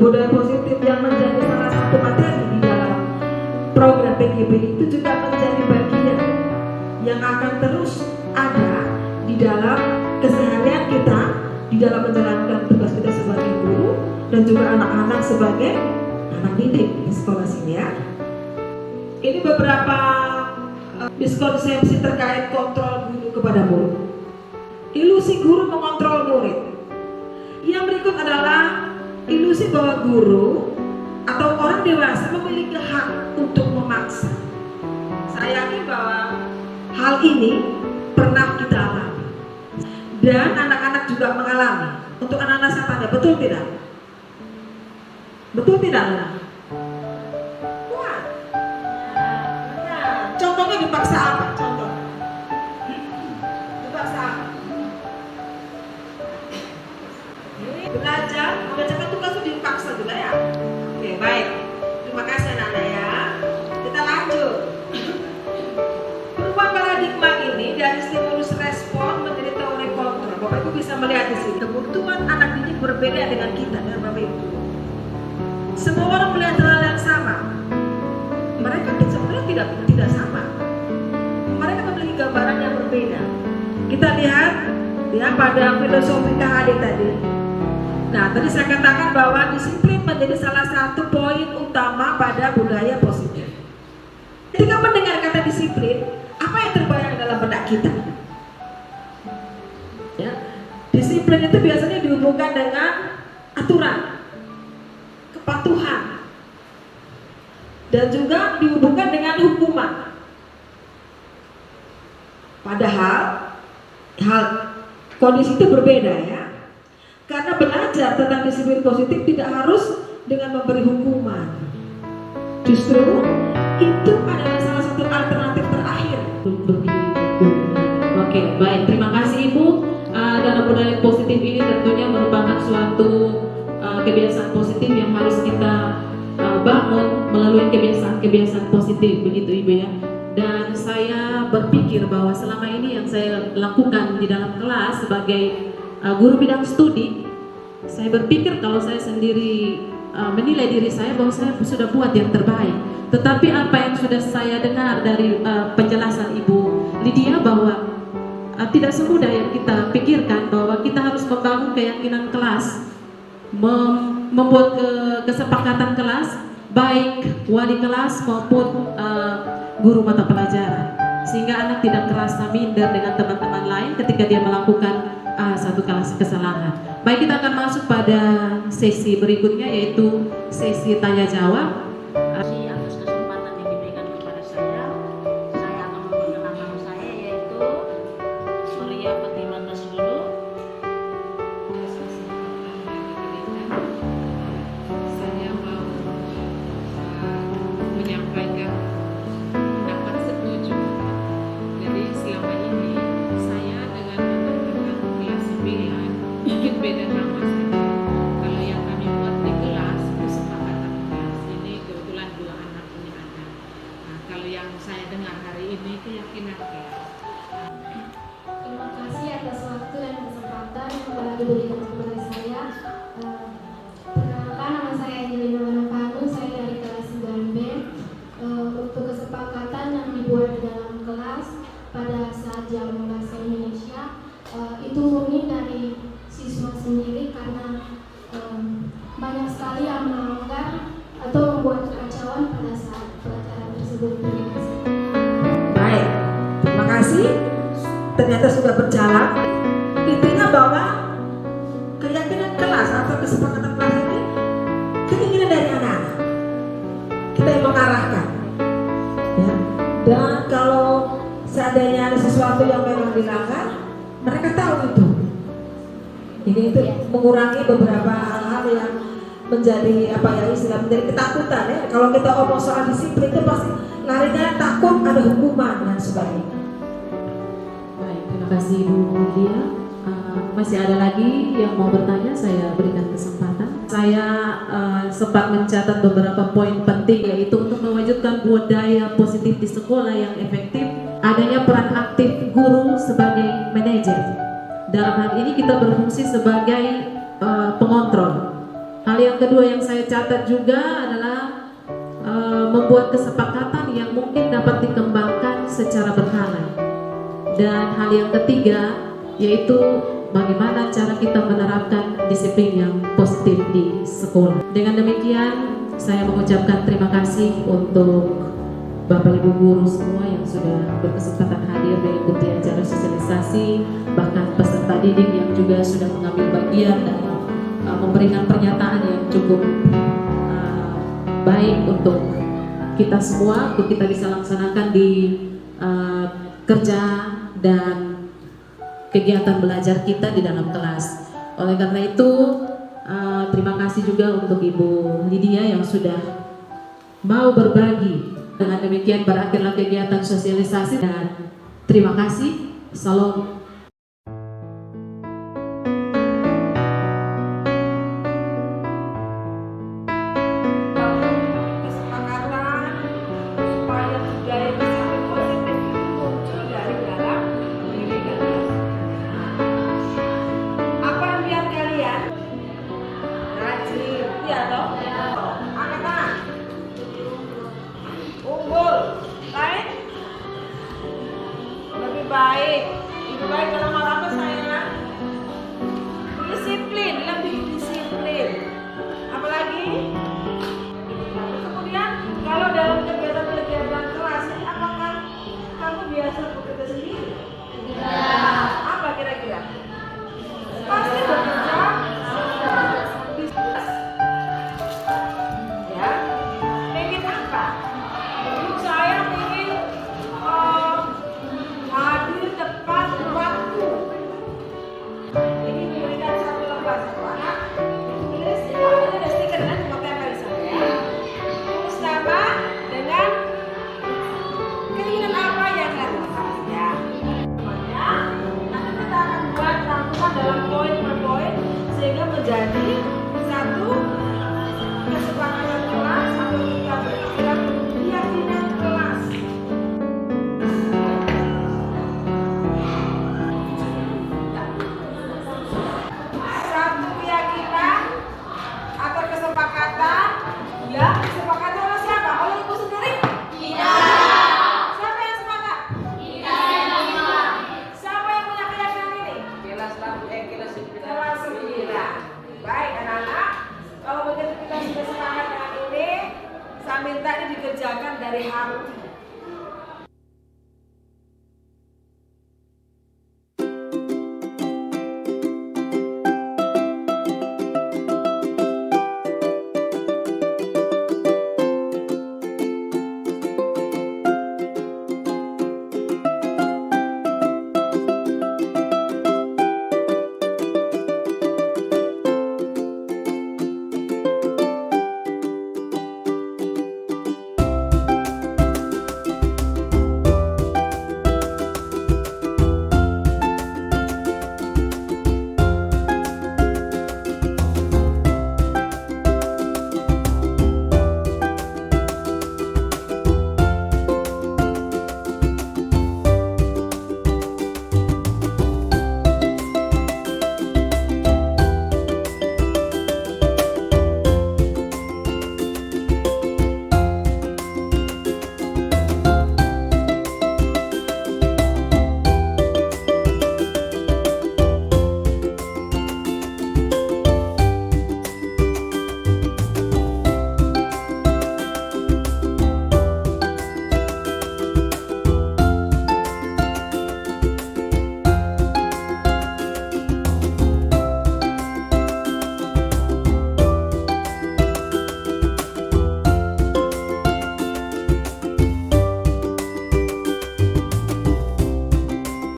budaya positif yang menjadi salah satu materi di dalam program PGB itu juga menjadi bagian yang akan terus ada di dalam keseharian kita, di dalam menjalankan tugas kita sebagai guru dan juga anak-anak sebagai anak didik di sekolah sini ya. Ini beberapa miskonsepsi terkait kontrol guru kepada murid. Ilusi guru mengontrol murid. Yang berikut adalah ilusi bahwa guru atau orang dewasa memiliki hak untuk memaksa. Saya yakin bahwa hal ini pernah kita alami dan anak-anak juga mengalami. Untuk anak-anak saya tanya, betul tidak? Betul tidak? Wah. Nah, contohnya dipaksa apa? Contoh. Dipaksa apa? Belajar, mengerjakan tugas itu dipaksa juga ya. Oke, baik. Terima kasih anak-anak ya. Kita lanjut. Perubahan paradigma ini dari stimulus respon menjadi teori kontrol. Bapak Ibu bisa melihat di sini. Kebutuhan anak didik berbeda dengan kita, dengan Bapak Ibu. Semua orang melihat hal yang sama. Mereka sebenarnya tidak sama. Mereka memiliki gambaran yang berbeda. Kita lihat ya pada filosofi KHD tadi. Nah, tadi saya katakan bahwa disiplin menjadi salah satu poin utama pada budaya positif. Ketika mendengar kata disiplin, apa yang terbayang dalam benak kita? Ya, disiplin itu biasanya dihubungkan dengan aturan, kepatuhan, dan juga dihubungkan dengan hukuman. Padahal kondisi itu berbeda ya. Karena belajar tentang disiplin positif tidak harus dengan memberi hukuman. Justru itu adalah salah satu alternatif terakhir. Oke, baik. Terima kasih Ibu. Dalam budaya positif ini tentunya merupakan suatu kebiasaan positif yang harus kita bangun melalui kebiasaan positif, begitu Ibu ya. Dan saya berpikir bahwa selama ini yang saya lakukan di dalam kelas sebagai guru bidang studi, saya berpikir kalau saya sendiri menilai diri saya bahwa saya sudah buat yang terbaik. Tetapi apa yang sudah saya dengar dari penjelasan Ibu Lydia bahwa tidak semudah yang kita pikirkan, bahwa kita harus membangun keyakinan kelas, membuat kesepakatan kelas, baik wali kelas maupun guru mata pelajaran, sehingga anak tidak merasa minder dengan teman-teman lain ketika dia melakukan satu kesalahan. Baik, kita akan masuk pada sesi berikutnya, yaitu sesi tanya jawab. Atas kesempatan yang diberikan kepada saya akan memperkenalkan saya, yaitu Surya Fatimah Nasrulu. Saya mau menyampaikan pendapat setuju. Jadi selama ini saya dengan anak-anak kelas 9 mungkin beda nama saja. Kalau yang kami buat di kelas, kesepakatan kelas ini kebetulan 2 anak ini ada. Nah, kalau yang saya dengar hari ini keyakinan kelas. Terima kasih atas waktu dan kesempatan yang telah diberikan kepada saya. Perkenalkan, nama saya Angelina Manapanu, saya dari kelas 9B. Untuk kesepakatan yang dibuat di dalam kelas pada saat jam bahasa Indonesia, itu murni dari siswa sendiri karena banyak sekali yang melanggar atau membuat kekacauan pada saat pelajaran tersebut. Baik, terima kasih. Ternyata sudah berjalan. Intinya bahwa keyakinan kelas atau kesepakatan kelas ini keinginan dari anak-anak. Kita yang mengarahkan. Ya. Dan kalau seandainya ada sesuatu yang memang dilanggar, mereka tahu itu. Ini itu mengurangi beberapa hal-hal yang menjadi menjadi ketakutan ya. Kalau kita ngomong soal disiplin itu pasti larinya takut ada hukuman dan sebagainya. Baik, terima kasih Ibu Lydia. Masih ada lagi yang mau bertanya, saya berikan kesempatan. Saya sempat mencatat beberapa poin penting, yaitu untuk mewujudkan budaya positif di sekolah yang efektif, adanya peran aktif guru sebagai manajer. Dalam hal ini kita berfungsi sebagai pengontrol. Hal yang kedua yang saya catat juga adalah membuat kesepakatan yang mungkin dapat dikembangkan secara berkala. Dan hal yang ketiga yaitu bagaimana cara kita menerapkan disiplin yang positif di sekolah. Dengan demikian saya mengucapkan terima kasih untuk Bapak Ibu guru semua yang sudah berkesempatan hadir mengikuti acara sosialisasi, bahkan peserta didik yang juga sudah mengambil bagian dan memberikan pernyataan yang cukup baik untuk kita semua, untuk kita bisa laksanakan di kerja dan kegiatan belajar kita di dalam kelas. Oleh karena itu, terima kasih juga untuk Ibu Lydia yang sudah mau berbagi. Dengan demikian berakhirlah kegiatan sosialisasi dan terima kasih. Salam. Kesepakatan supaya budaya disiplin positif itu muncul dari dalam diri kalian. Apa impian kalian? Rajin, iya toh? Angkat tangan. Unggul, lain? Lebih baik dalam hal apa sayang?